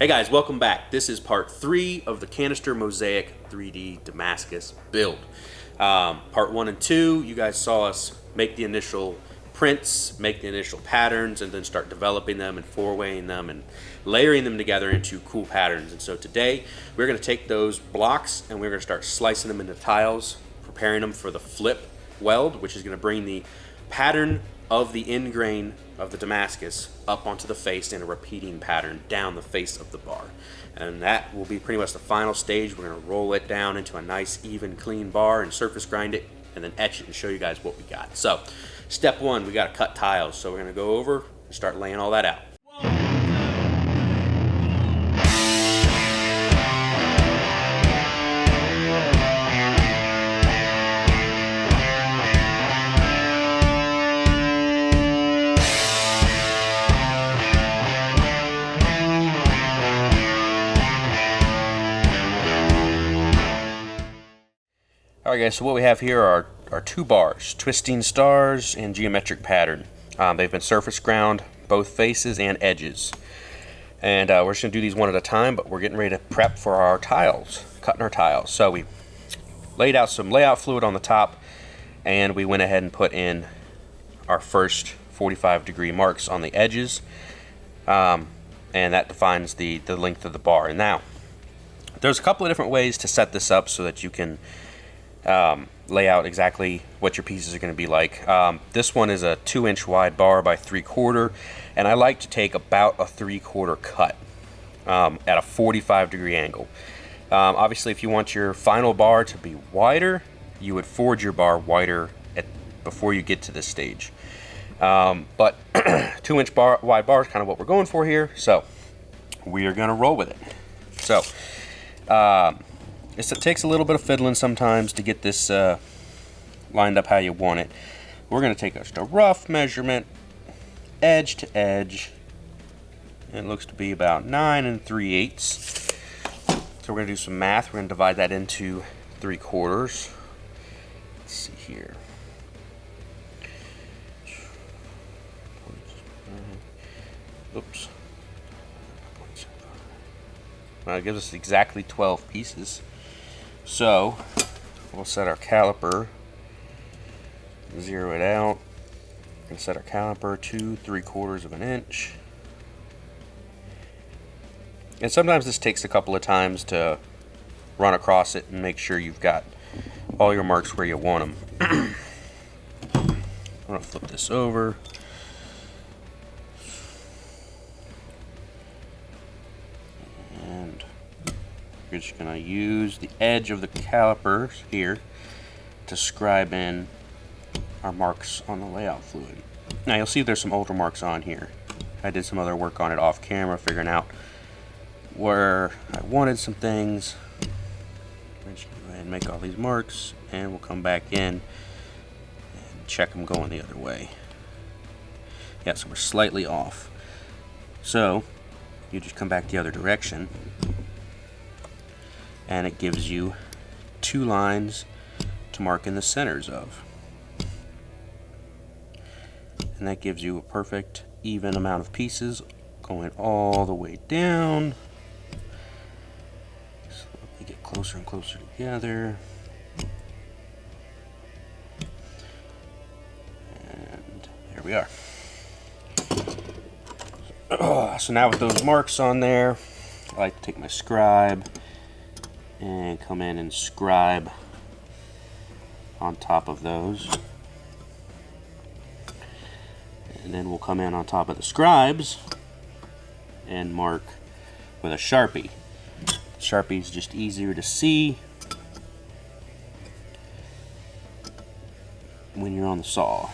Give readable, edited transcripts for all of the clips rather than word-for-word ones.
Hey guys, welcome back. This is part 3 of the Canister Mosaic 3D Damascus build. Part 1 and 2, you guys saw us make the initial prints, make the initial patterns, and then start developing them and four-weighing them and layering them together into cool patterns. And so today, we're going to take those blocks and we're going to start slicing them into tiles, preparing them for the flip weld, which is going to bring the pattern of the end grain of the Damascus up onto the face in a repeating pattern down the face of the bar. And that will be pretty much the final stage. We're going to roll it down into a nice, even, clean bar and surface grind it and then etch it and show you guys what we got. So, step 1, we got to cut tiles. So we're going to go over and start laying all that out. Alright guys, so what we have here are two bars, twisting stars and geometric pattern. They've been surface ground, both faces and edges. And we're just going to do these one at a time, but we're getting ready to prep for our tiles, cutting our tiles. So we laid out some layout fluid on the top, and we went ahead and put in our first 45-degree marks on the edges. And that defines the length of the bar. And now, there's a couple of different ways to set this up so that you can lay out exactly what your pieces are going to be like. This one is a 2-inch wide bar by 3/4, and I like to take about a 3/4 cut at a 45-degree angle. Obviously, if you want your final bar to be wider, you would forge your bar wider before you get to this stage. But 2-inch wide bar is kind of what we're going for here, so we are going to roll with it. So, it takes a little bit of fiddling sometimes to get this lined up how you want it. We're going to take just a rough measurement, edge to edge. It looks to be about 9 3/8. So we're going to do some math. We're going to divide that into 3/4. Let's see here. Oops. Well, it gives us exactly 12 pieces. So, we'll set our caliper, zero it out, and set our caliper to 3/4 of an inch. And sometimes this takes a couple of times to run across it and make sure you've got all your marks where you want them. I'm going to flip this over. We're just going to use the edge of the calipers here to scribe in our marks on the layout fluid. Now you'll see there's some older marks on here. I did some other work on it off camera, figuring out where I wanted some things. I'm just going to go ahead and make all these marks, and we'll come back in and check them going the other way. Yeah, so we're slightly off. So you just come back the other direction, and it gives you 2 lines to mark in the centers of. And that gives you a perfect, even amount of pieces going all the way down. So let me get closer and closer together. And there we are. So now with those marks on there, I like to take my scribe and come in and scribe on top of those. And then we'll come in on top of the scribes and mark with a Sharpie. Sharpie is just easier to see when you're on the saw.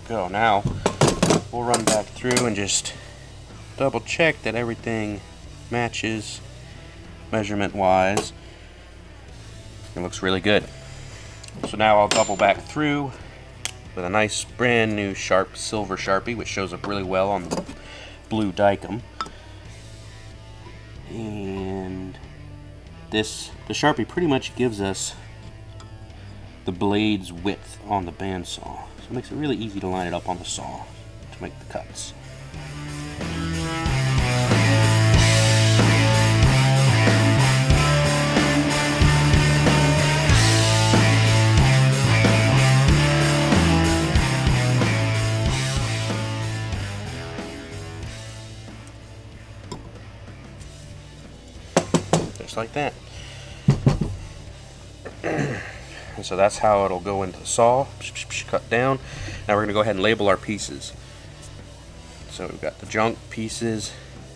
Go. Now we'll run back through and just double check that everything matches measurement wise. It looks really good. So now I'll double back through with a nice brand new sharp silver Sharpie, which shows up really well on the blue Dykem. And the Sharpie pretty much gives us the blade's width on the bandsaw. So it makes it really easy to line it up on the saw to make the cuts. Just like that. And so that's how it'll go into the saw. Cut down. Now we're going to go ahead and label our pieces. So we've got the junk pieces,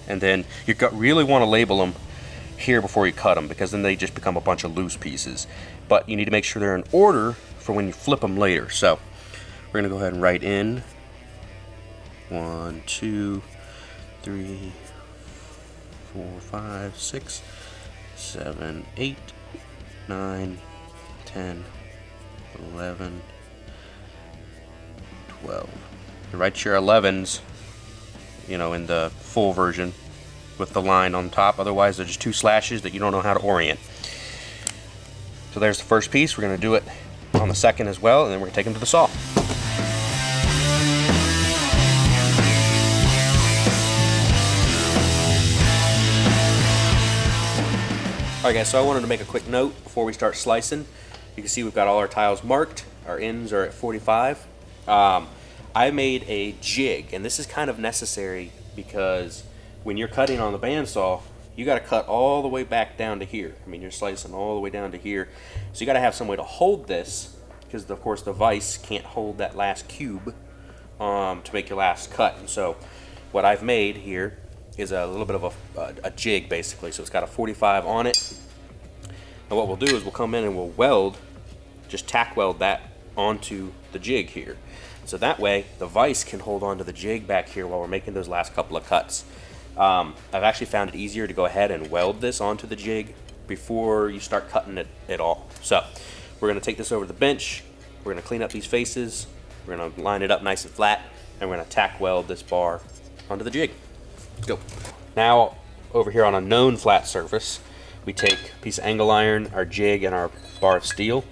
and then you really want to label them here before you cut them, because then they just become a bunch of loose pieces. But you need to make sure they're in order for when you flip them later. So we're going to go ahead and write in 1, 2, 3, 4, 5, 6, 7, 8, 9, 10, 11, 12. And write your 11s, you know, in the full version with the line on top. Otherwise, they're just two slashes that you don't know how to orient. So there's the first piece. We're going to do it on the second as well, and then we're going to take them to the saw. Alright guys, so I wanted to make a quick note before we start slicing. You can see we've got all our tiles marked. Our ends are at 45. I made a jig, and this is kind of necessary because when you're cutting on the bandsaw, you got to cut all the way back down to here. I mean, you're slicing all the way down to here. So you got to have some way to hold this, because of course the vise can't hold that last cube to make your last cut. And so what I've made here is a little bit of a jig, basically. So it's got a 45 on it. And what we'll do is we'll come in and we'll weld, just tack weld that onto the jig here. So that way the vise can hold onto the jig back here while we're making those last couple of cuts. I've actually found it easier to go ahead and weld this onto the jig before you start cutting it at all. So we're going to take this over to the bench. We're going to clean up these faces. We're going to line it up nice and flat, and we're going to tack weld this bar onto the jig. Let's go. Now over here on a known flat surface, we take a piece of angle iron, our jig, and our bar of steel,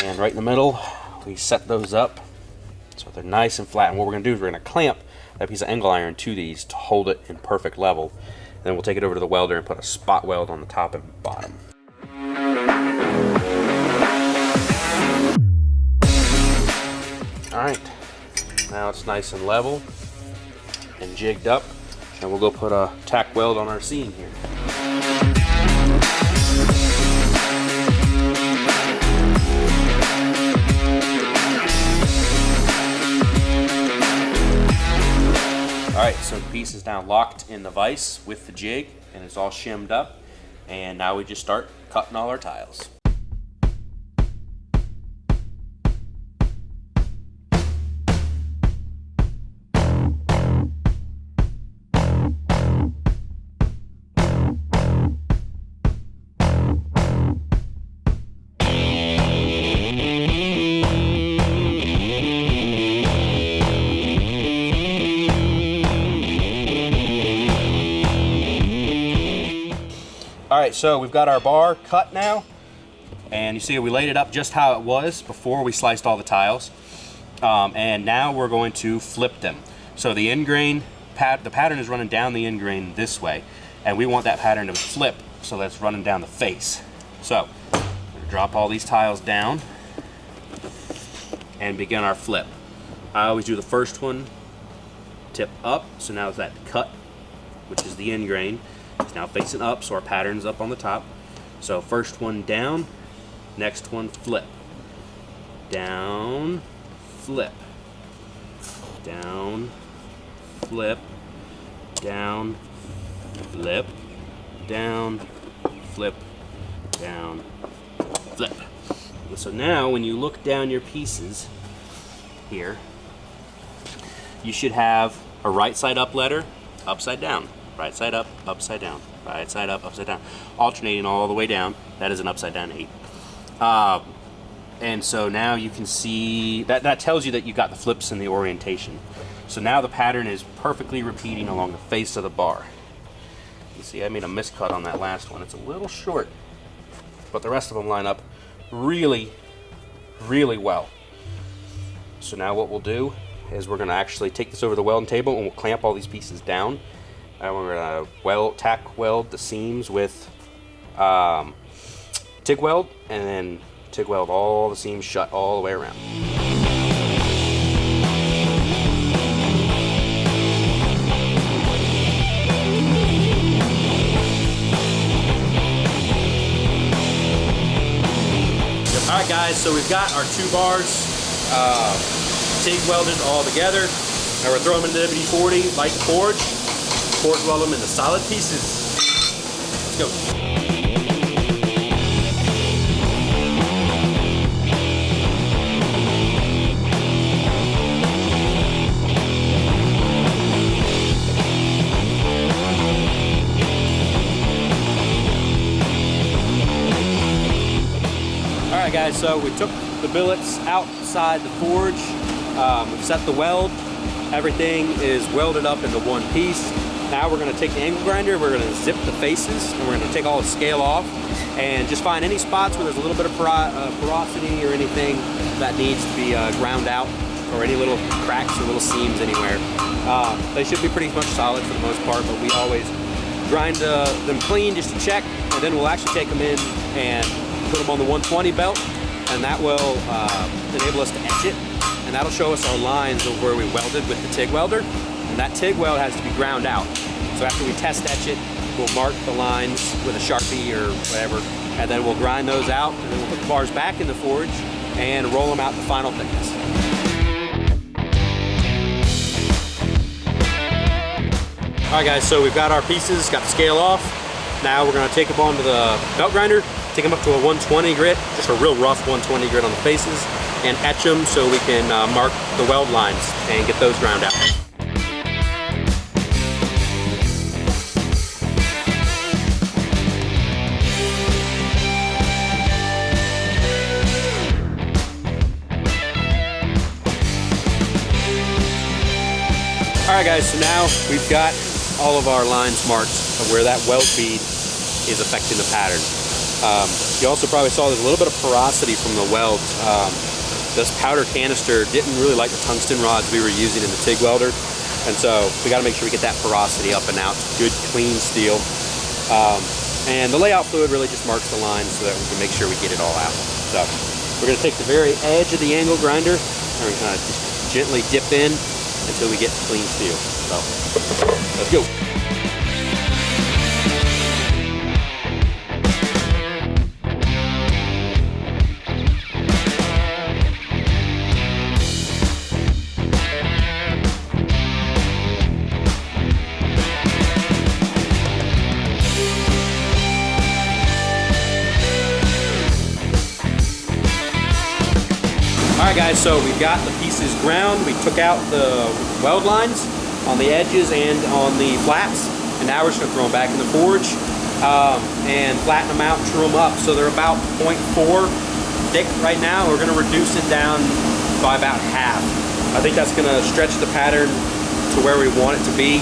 and right in the middle we set those up so they're nice and flat. And what we're going to do is we're going to clamp that piece of angle iron to these to hold it in perfect level. And then we'll take it over to the welder and put a spot weld on the top and bottom. Alright, now it's nice and level and jigged up, and we'll go put a tack weld on our seam here. Alright, so the piece is now locked in the vise with the jig, and it's all shimmed up, and now we just start cutting all our tiles. Alright, so we've got our bar cut now, and you see we laid it up just how it was before we sliced all the tiles, and now we're going to flip them. So the end grain, the pattern is running down the end grain this way, and we want that pattern to flip so that's running down the face. So we're going to drop all these tiles down and begin our flip. I always do the first one tip up, so now it's that cut, which is the end grain. It's now facing up, so our pattern's up on the top. So first one down, next one flip. Down, flip. Down, flip. Down, flip. Down, flip. Down, flip. And so now when you look down your pieces here, you should have a right side up letter, upside down. Right side up, upside down, right side up, upside down, alternating all the way down. That is an upside down 8. And so now you can see that tells you that you got the flips and the orientation. So now the pattern is perfectly repeating along the face of the bar. You see I made a miscut on that last one. It's a little short. but the rest of them line up really, really well. So now what we'll do is we're going to actually take this over the welding table and we'll clamp all these pieces down. And we're going to tack weld the seams with TIG weld, and then TIG weld all the seams shut all the way around. Alright guys, so we've got our 2 bars TIG welded all together. Now we're throwing them into WD-40, light forge weld them into solid pieces. Let's go. Alright guys, so we took the billets outside the forge, we've set the weld, everything is welded up into one piece. Now we're going to take the angle grinder, we're going to zip the faces, and we're going to take all the scale off and just find any spots where there's a little bit of porosity or anything that needs to be ground out, or any little cracks or little seams anywhere. They should be pretty much solid for the most part, but we always grind them clean just to check, and then we'll actually take them in and put them on the 120 belt, and that will enable us to etch it, and that'll show us our lines of where we welded with the TIG welder, and that TIG weld has to be ground out. So after we test etch it, we'll mark the lines with a Sharpie or whatever, and then we'll grind those out, and then we'll put the bars back in the forge and roll them out to final thickness. Alright guys, so we've got our pieces, got the scale off. Now we're going to take them onto the belt grinder, take them up to a 120 grit, just a real rough 120 grit on the faces, and etch them so we can mark the weld lines and get those ground out. Alright guys, so now we've got all of our lines marked of where that weld bead is affecting the pattern. You also probably saw there's a little bit of porosity from the welds. This powder canister didn't really like the tungsten rods we were using in the TIG welder, and so we got to make sure we get that porosity up and out. Good clean steel. And the layout fluid really just marks the lines so that we can make sure we get it all out. So we're going to take the very edge of the angle grinder and we're going to just gently dip in until we get clean steel. So let's go. Alright guys, so we've got the pieces ground. We took out the weld lines on the edges and on the flats, and now we're just going to throw them back in the forge and flatten them out and true them up. So they're about 0.4 thick right now. We're going to reduce it down by about half. I think that's going to stretch the pattern to where we want it to be.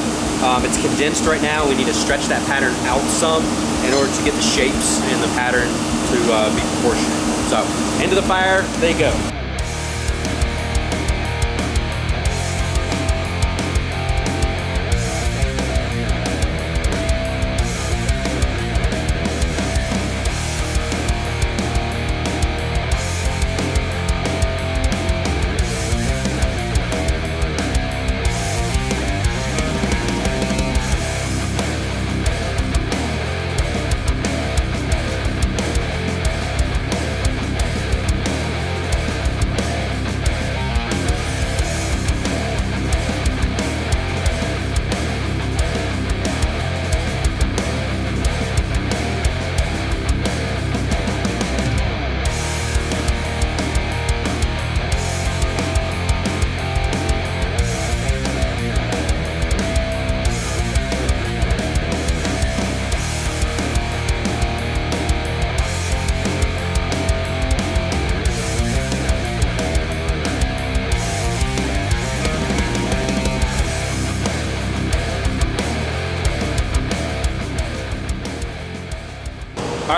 It's condensed right now. We need to stretch that pattern out some in order to get the shapes and the pattern to be proportionate. So into the fire they go.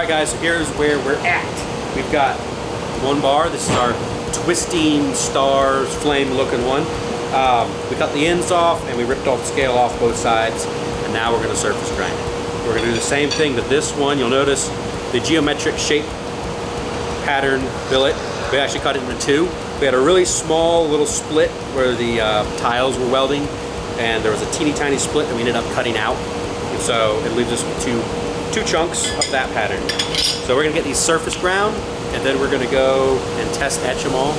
Alright guys, so here's where we're at. We've got one bar. This is our twisting stars flame looking one. We cut the ends off and we ripped off the scale off both sides, and now we're going to surface grind it. We're going to do the same thing to this one. You'll notice the geometric shape pattern billet, we actually cut it into two. We had a really small little split where the tiles were welding, and there was a teeny tiny split that we ended up cutting out. And so it leaves us with two chunks of that pattern. So we're going to get these surface ground, and then we're going to go and test etch them all.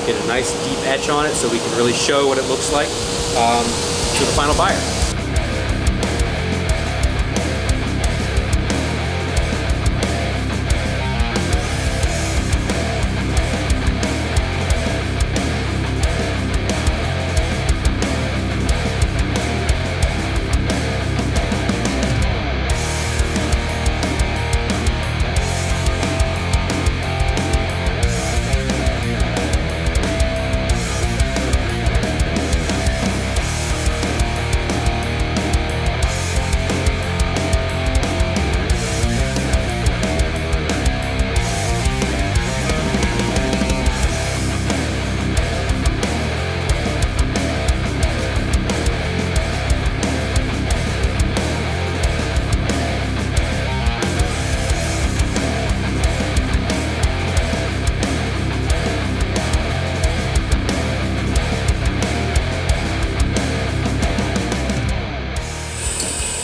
Get a nice deep etch on it so we can really show what it looks like to the final buyer.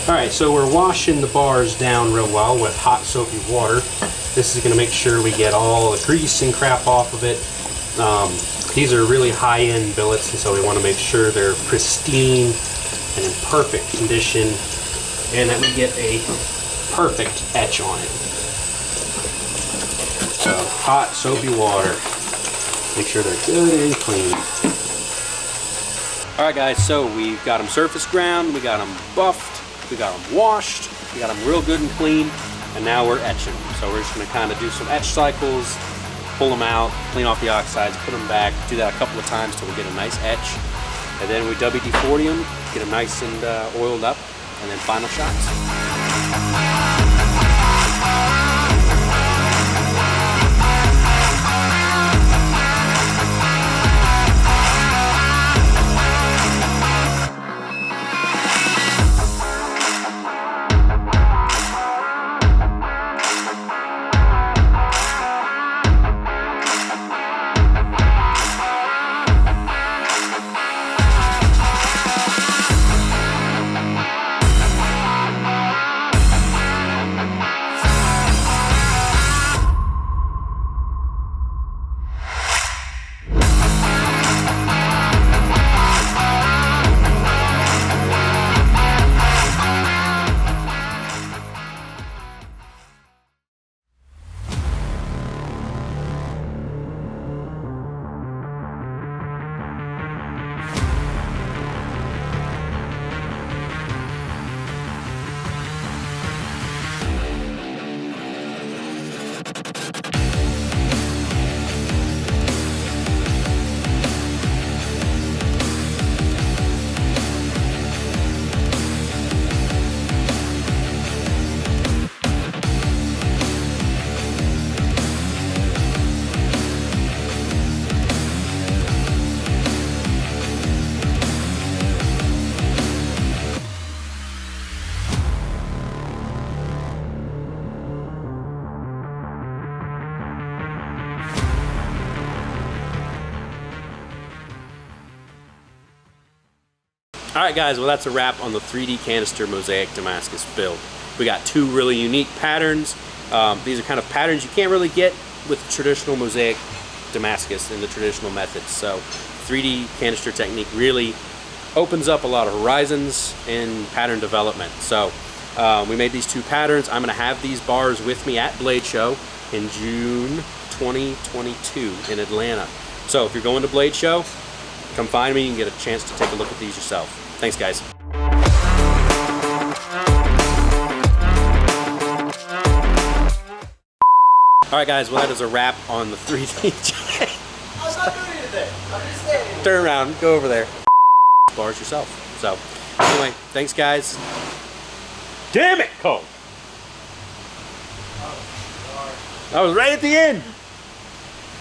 Alright, so we're washing the bars down real well with hot soapy water. This is going to make sure we get all the grease and crap off of it. These are really high-end billets, and so we want to make sure they're pristine and in perfect condition, and that we get a perfect etch on it. So, hot soapy water. Make sure they're good and clean. Alright guys, so we've got them surface ground, we got them buffed, we got them washed, we got them real good and clean, and now we're etching. So we're just going to kind of do some etch cycles, pull them out, clean off the oxides, put them back, do that a couple of times till we get a nice etch. And then we WD-40 them, get them nice and oiled up, and then final shots. Alright guys, well that's a wrap on the 3D Canister Mosaic Damascus build. We got two really unique patterns. These are kind of patterns you can't really get with traditional Mosaic Damascus in the traditional methods. So 3D Canister technique really opens up a lot of horizons in pattern development. So we made these two patterns. I'm going to have these bars with me at Blade Show in June 2022 in Atlanta. So if you're going to Blade Show, come find me and get a chance to take a look at these yourself. Thanks guys. Alright guys, well that is a wrap on the 3D. I'm not doing anything. I'm just saying. Turn around, go over there. Bars yourself. So, anyway, thanks guys. Damn it, Cole! I was right at the end.